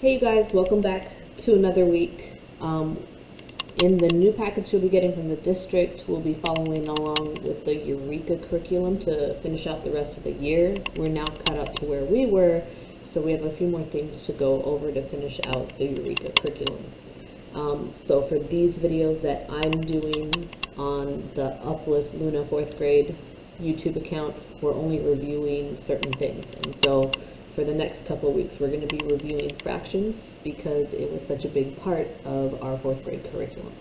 Hey you guys, welcome back to another week. In the new package you'll be getting from the district, we'll be following along with the Eureka curriculum to finish out the rest of the year. We're now caught up to where we were, so we have a few more things to go over to finish out the Eureka curriculum. So for these videos that I'm doing on the Uplift Luna 4th grade YouTube account, we're only reviewing certain things. And so for the next couple of weeks, we're going to be reviewing fractions because it was such a big part of our 4th grade curriculum.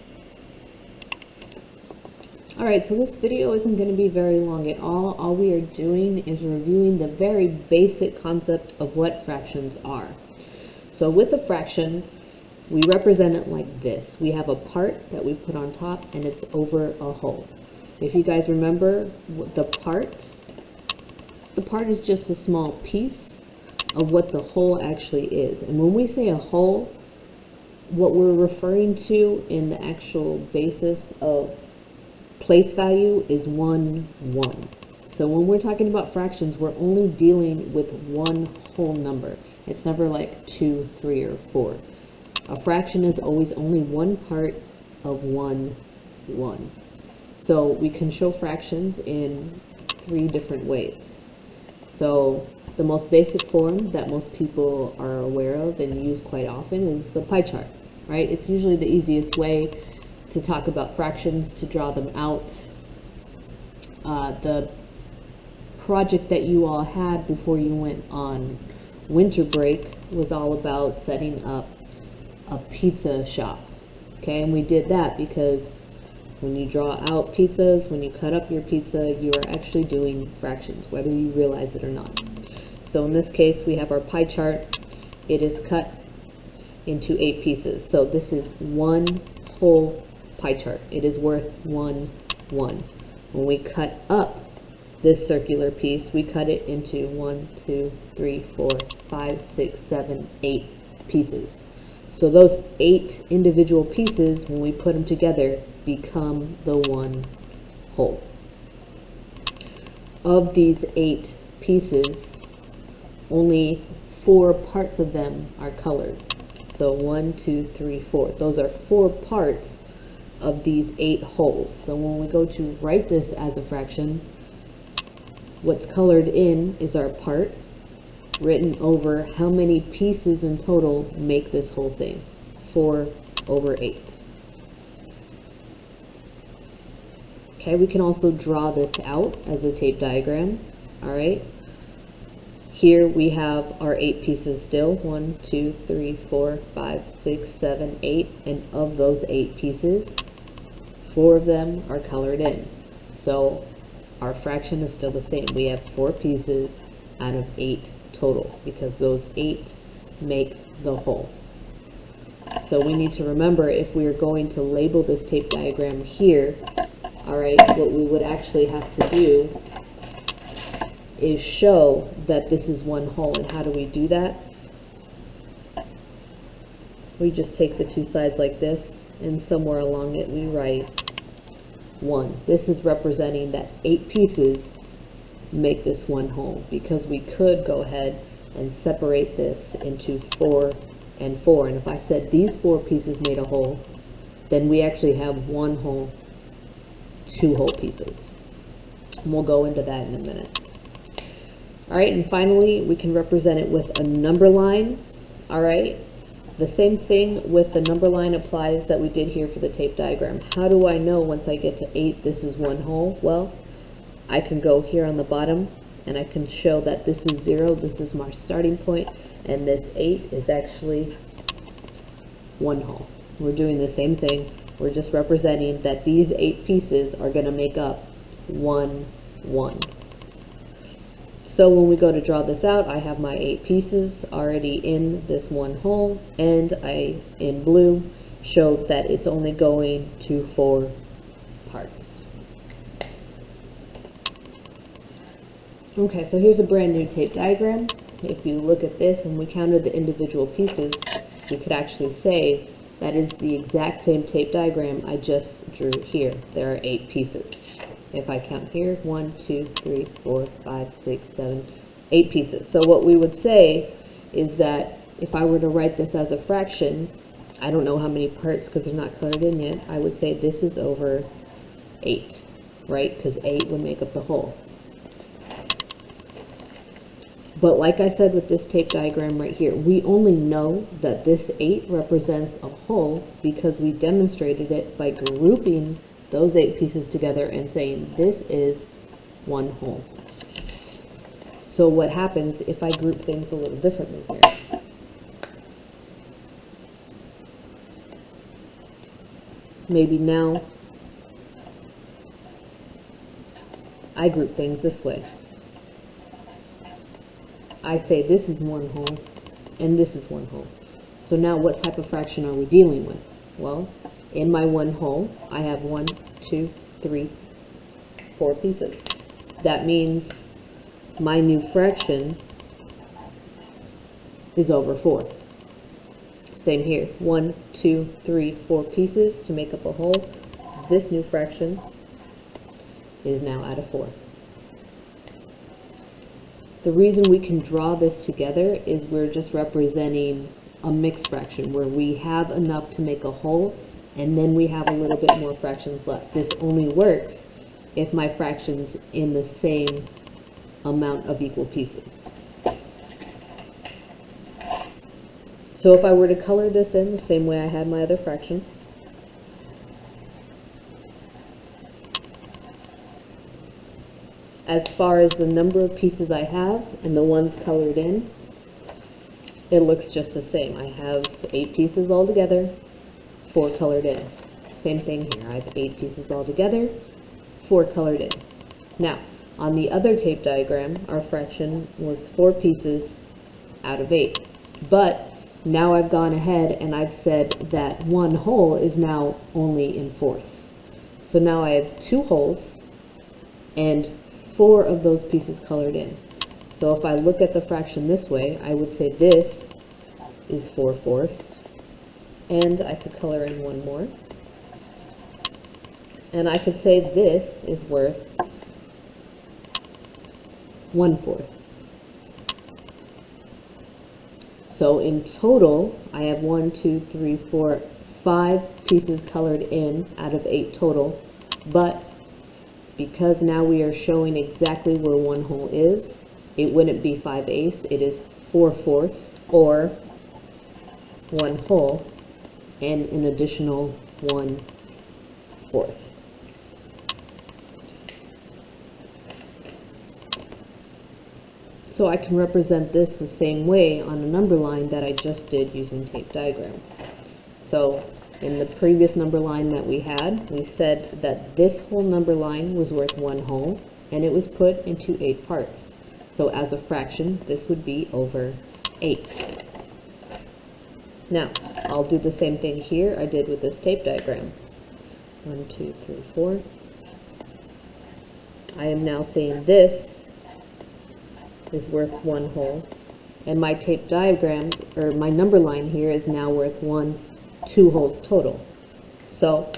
Alright, so this video isn't going to be very long at all. All we are doing is reviewing the very basic concept of what fractions are. So with a fraction, we represent it like this. We have a part that we put on top and it's over a whole. If you guys remember the part is just a small piece of what the whole actually is. And when we say a whole, what we're referring to in the actual basis of place value is 1, 1. So when we're talking about fractions, we're only dealing with one whole number. It's never like 2, 3, or 4. A fraction is always only one part of 1, 1. So we can show fractions in 3 different ways. So the most basic form that most people are aware of and use quite often is the pie chart, right? It's usually the easiest way to talk about fractions, to draw them out. The project that you all had before you went on winter break was all about setting up a pizza shop, okay? And we did that because when you draw out pizzas, when you cut up your pizza, you are actually doing fractions, whether you realize it or not. So in this case, we have our pie chart. It is cut into 8 pieces. So this is one whole pie chart. It is worth 1, 1. When we cut up this circular piece, we cut it into 1, 2, 3, 4, 5, 6, 7, 8 pieces. So those 8 individual pieces, when we put them together, become the one whole. Of these 8 pieces, only 4 parts of them are colored. So 1, 2, 3, 4. Those are 4 parts of these 8 wholes. So when we go to write this as a fraction, what's colored in is our part, written over how many pieces in total make this whole thing. 4 over 8. Okay, we can also draw this out as a tape diagram. Alright. Here we have our 8 pieces still. 1, 2, 3, 4, 5, 6, 7, 8. And of those 8 pieces, 4 of them are colored in. So our fraction is still the same. We have 4 pieces out of 8 total because those 8 make the whole. So we need to remember, if we are going to label this tape diagram here, alright, what we would actually have to do is show that this is one whole. And how do we do that? We just take the 2 sides like this, and somewhere along it we write 1. This is representing that 8 pieces make this one whole, because we could go ahead and separate this into 4 and 4. And if I said these 4 pieces made a whole, then we actually have one whole, 2 whole pieces. And we'll go into that in a minute. Alright, and finally, we can represent it with a number line. Alright, the same thing with the number line applies that we did here for the tape diagram. How do I know once I get to 8 this is one whole? Well, I can go here on the bottom and I can show that this is 0, this is my starting point, and this 8 is actually one whole. We're doing the same thing. We're just representing that these 8 pieces are going to make up 1, 1. So when we go to draw this out, I have my 8 pieces already in this one whole, and I, in blue, showed that it's only going to 4 parts. Okay, so here's a brand new tape diagram. If you look at this and we counted the individual pieces, we could actually say that is the exact same tape diagram I just drew here. There are 8 pieces. If I count here, 1, 2, 3, 4, 5, 6, 7, 8 pieces. So what we would say is that if I were to write this as a fraction, I don't know how many parts because they're not colored in yet, I would say this is over 8, right? Because 8 would make up the whole. But like I said with this tape diagram right here, we only know that this 8 represents a whole because we demonstrated it by grouping those 8 pieces together and saying this is one whole. So what happens if I group things a little differently here? Maybe now I group things this way. I say this is one whole and this is one whole. So now what type of fraction are we dealing with? Well, in my one whole, I have 1, 2, 3, 4 pieces. That means my new fraction is over 4. Same here, 1, 2, 3, 4 pieces to make up a whole. This new fraction is now out of 4. The reason we can draw this together is we're just representing a mixed fraction where we have enough to make a whole and then we have a little bit more fractions left. This only works if my fraction's in the same amount of equal pieces. So if I were to color this in the same way I had my other fraction, as far as the number of pieces I have and the ones colored in, it looks just the same. I have 8 pieces all together, 4 colored in. Same thing here. I have 8 pieces all together, 4 colored in. Now, on the other tape diagram, our fraction was 4 pieces out of 8. But now I've gone ahead and I've said that one whole is now only in fourths. So now I have 2 wholes and 4 of those pieces colored in. So if I look at the fraction this way, I would say this is 4 fourths. And I could color in one more. And I could say this is worth 1/4. So in total, I have 1, 2, 3, 4, 5 pieces colored in out of 8 total. But because now we are showing exactly where one whole is, it wouldn't be 5/8, it is 4 fourths or one whole and an additional 1/4. So I can represent this the same way on a number line that I just did using tape diagram. So in the previous number line that we had, we said that this whole number line was worth one whole and it was put into 8 parts. So as a fraction, this would be over 8. Now, I'll do the same thing here I did with this tape diagram. 1, 2, 3, 4. I am now saying this is worth one whole, and my tape diagram, or my number line here, is now worth 2 wholes total. So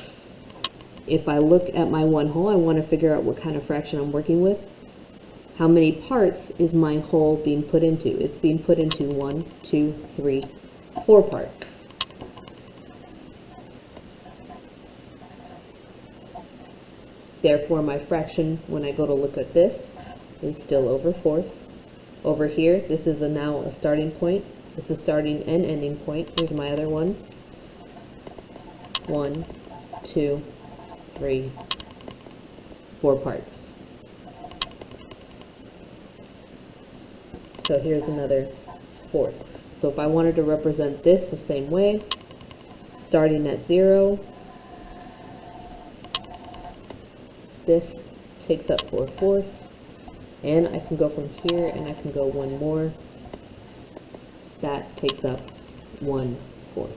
if I look at my one whole, I want to figure out what kind of fraction I'm working with. How many parts is my whole being put into? It's being put into 1, 2, 3, 4 parts. Therefore, my fraction, when I go to look at this, is still over fourths. Over here, this is now a starting point. It's a starting and ending point. Here's my other one. 1, 2, 3, 4 parts. So here's another fourth. So if I wanted to represent this the same way, starting at 0, this takes up 4 fourths, and I can go from here and I can go one more. That takes up 1/4.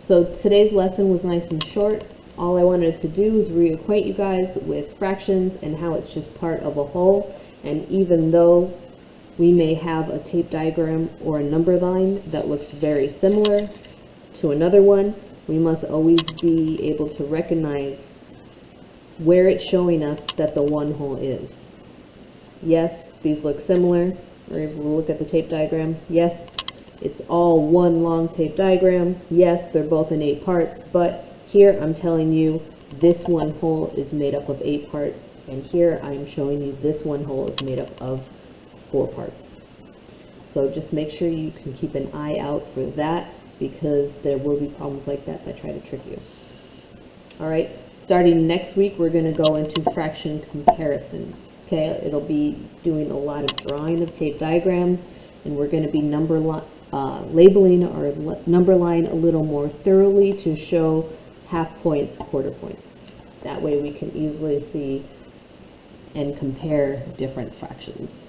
So today's lesson was nice and short. All I wanted to do is reacquaint you guys with fractions and how it's just part of a whole. And even though we may have a tape diagram or a number line that looks very similar to another one, we must always be able to recognize where it's showing us that the one whole is. Yes, these look similar, Or if we look at the tape diagram, yes, it's all one long tape diagram. Yes, they're both in 8 parts, but here I'm telling you this one hole is made up of 8 parts, and here I'm showing you this one hole is made up of 4 parts. So just make sure you can keep an eye out for that, because there will be problems like that that try to trick you. All right, starting next week, we're going to go into fraction comparisons. Okay, it'll be doing a lot of drawing of tape diagrams, and we're going to be labeling our number line a little more thoroughly to show half points, quarter points. That way we can easily see and compare different fractions.